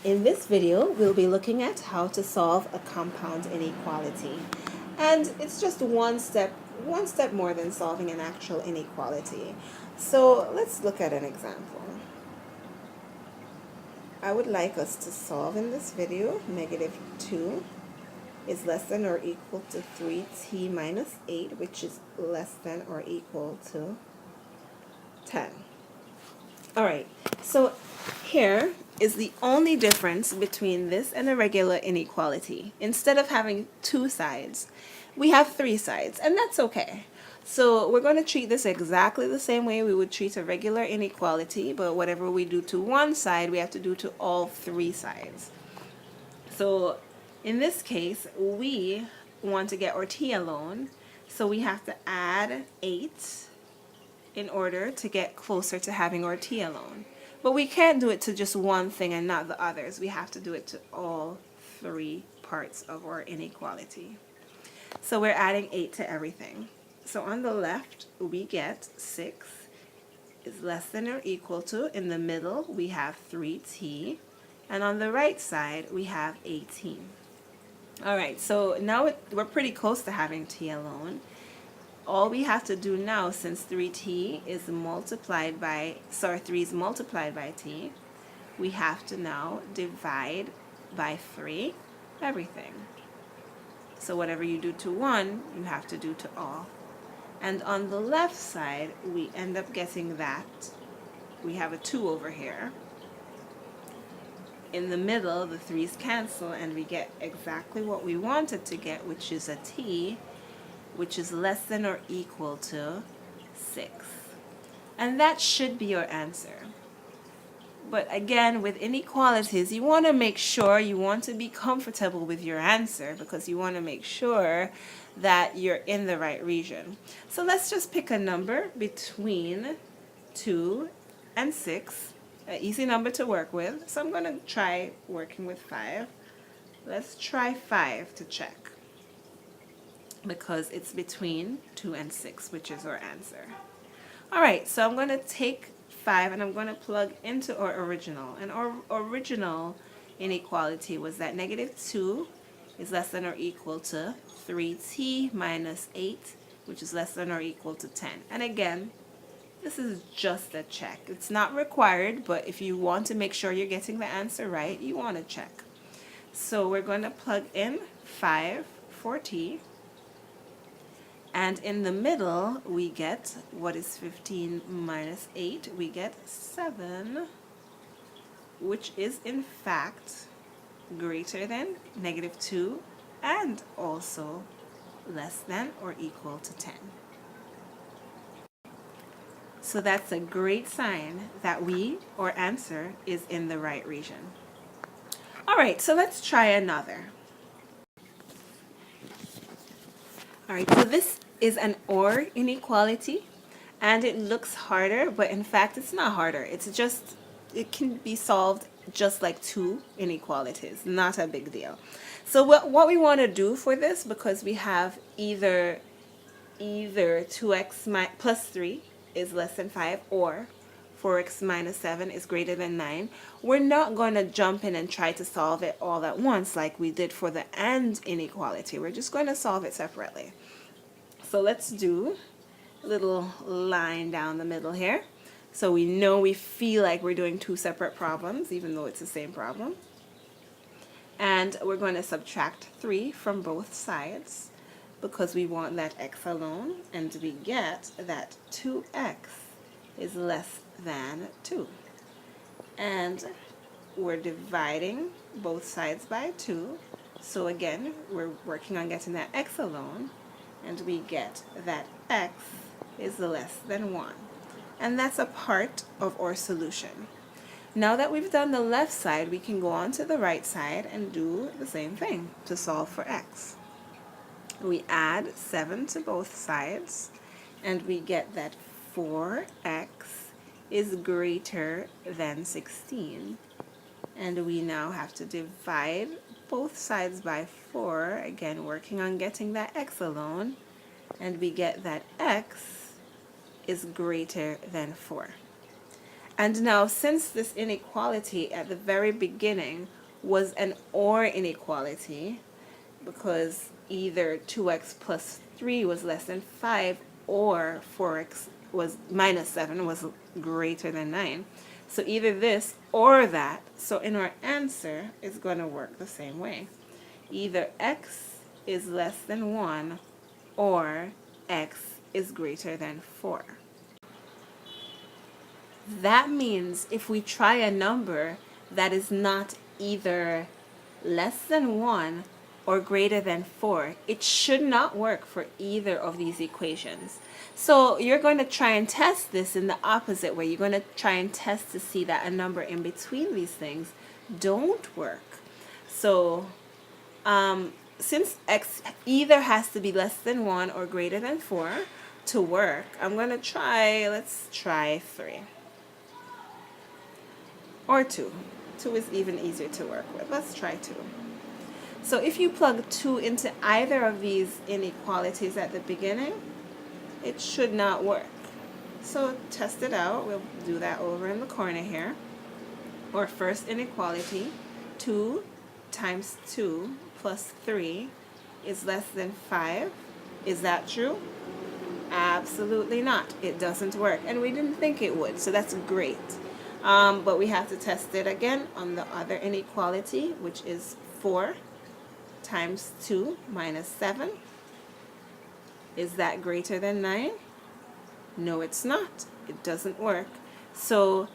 In this video, we'll be looking at how to solve a compound inequality. And it's just one step more than solving an actual inequality. So let's look at an example. I would like us to solve in this video -2 is less than or equal to 3t minus 8, which is less than or equal to 10. Alright, so here is the only difference between this and a regular inequality. Instead of having two sides, we have three sides, and that's okay. So we're going to treat this exactly the same way we would treat a regular inequality, but whatever we do to one side, we have to do to all three sides. So in this case, we want to get our t alone, so we have to add 8 in order to get closer to having our t alone. But we can't do it to just one thing and not the others. We have to do it to all three parts of our inequality. So we're adding 8 to everything. So on the left, we get 6 is less than or equal to, in the middle, we have 3t, and on the right side, we have 18. Alright, so now we're pretty close to having t alone. All we have to do now, since 3t is multiplied by, 3 is multiplied by t, we have to now divide by 3 everything. So whatever you do to one, you have to do to all. And on the left side, we end up getting that. We have a 2 over here. In the middle, the 3's cancel, and we get exactly what we wanted to get, which is a t, which is less than or equal to 6. And that should be your answer. But again, with inequalities, you want to make sure, you want to be comfortable with your answer, because you want to make sure that you're in the right region. So let's just pick a number between 2 and 6, an easy number to work with. So I'm going to try working with 5. Let's try 5 to check, because it's between 2 and 6, which is our answer. Alright, so I'm going to take 5 and I'm going to plug into our original. And our original inequality was that -2 is less than or equal to 3t minus 8, which is less than or equal to 10. And again, this is just a check. It's not required, but if you want to make sure you're getting the answer right, you want to check. So we're going to plug in 5 for t. And in the middle, we get, what is 15 minus 8? We get 7, which is in fact greater than -2 and also less than or equal to 10. So that's a great sign that our answer is in the right region. Alright, so let's try another. Alright, so this is an OR inequality, and it looks harder, but in fact it's not harder. It's just, it can be solved just like two inequalities, not a big deal. So what we want to do for this, because we have either 2x plus 3 is less than 5 or 4x minus 7 is greater than 9, we're not going to jump in and try to solve it all at once like we did for the AND inequality. We're just going to solve it separately. So let's do a little line down the middle here. So we know, we feel like we're doing two separate problems, even though it's the same problem. And we're going to subtract 3 from both sides, because we want that x alone, and we get that 2x is less than 2. And we're dividing both sides by 2. So again, we're working on getting that x alone, and we get that x is less than 1. And that's a part of our solution. Now that we've done the left side, we can go on to the right side and do the same thing to solve for x. We add 7 to both sides, and we get that 4x is greater than 16. And we now have to divide both sides by 4, again working on getting that x alone, and we get that x is greater than 4. And now, since this inequality at the very beginning was an OR inequality, because either 2x plus 3 was less than 5 or 4x was minus 7 was greater than 9. So either this or that. So in our answer, it's going to work the same way. Either x is less than 1 or x is greater than 4. That means if we try a number that is not either less than 1 or greater than 4, it should not work for either of these equations. So you're going to try and test this in the opposite way. You're going to try and test to see that a number in between these things don't work. So since x either has to be less than 1 or greater than 4 to work, I'm going to try, let's try 3. Or 2. 2 is even easier to work with. Let's try 2. So if you plug 2 into either of these inequalities at the beginning, it should not work. So test it out. We'll do that over in the corner here. Our first inequality, 2 times 2 plus 3 is less than 5. Is that true? Absolutely not. It doesn't work. And we didn't think it would, so that's great. But we have to test it again on the other inequality, which is 4 times 2 minus 7. Is that greater than 9? No, it's not. It doesn't work. So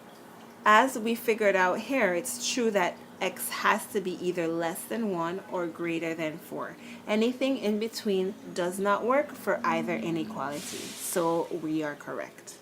as we figured out here, it's true that x has to be either less than 1 or greater than 4. Anything in between does not work for either inequality. So we are correct.